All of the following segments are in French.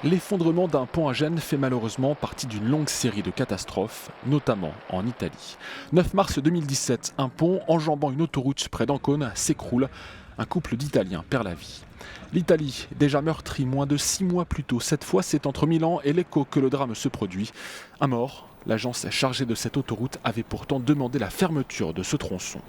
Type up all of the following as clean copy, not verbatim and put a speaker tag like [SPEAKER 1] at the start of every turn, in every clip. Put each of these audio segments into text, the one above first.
[SPEAKER 1] L'effondrement d'un pont à Gênes fait malheureusement partie d'une longue série de catastrophes, notamment en Italie. 9 mars 2017, un pont enjambant une autoroute près d'Ancône s'écroule. Un couple d'Italiens perd la vie. L'Italie, déjà meurtrie moins de 6 mois plus tôt, cette fois c'est entre Milan et Lecco que le drame se produit. Un mort, l'agence chargée de cette autoroute avait pourtant demandé la fermeture de ce tronçon.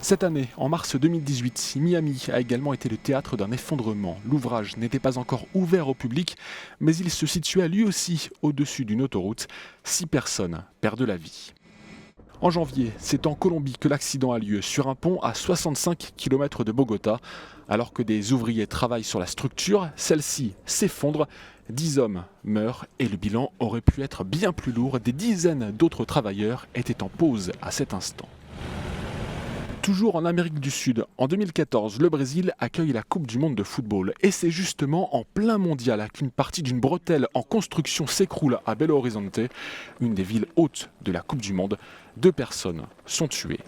[SPEAKER 1] Cette année, en mars 2018, Miami a également été le théâtre d'un effondrement. L'ouvrage n'était pas encore ouvert au public, mais il se situait lui aussi au-dessus d'une autoroute. 6 personnes perdent la vie. En janvier, c'est en Colombie que l'accident a lieu, sur un pont à 65 km de Bogota. Alors que des ouvriers travaillent sur la structure, celle-ci s'effondre. 10 hommes meurent et le bilan aurait pu être bien plus lourd. Des dizaines d'autres travailleurs étaient en pause à cet instant. Toujours en Amérique du Sud, en 2014, le Brésil accueille la Coupe du Monde de football. Et c'est justement en plein mondial qu'une partie d'une bretelle en construction s'écroule à Belo Horizonte, une des villes hôtes de la Coupe du Monde. 2 personnes sont tuées.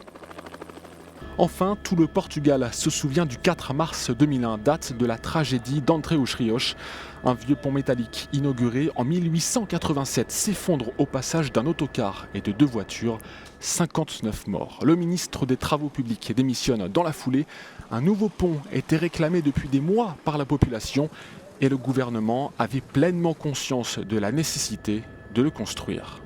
[SPEAKER 1] Enfin, tout le Portugal se souvient du 4 mars 2001, date de la tragédie d'Entre os Rios. Un vieux pont métallique inauguré en 1887 s'effondre au passage d'un autocar et de 2 voitures. 59 morts. Le ministre des Travaux publics démissionne dans la foulée. Un nouveau pont était réclamé depuis des mois par la population et le gouvernement avait pleinement conscience de la nécessité de le construire.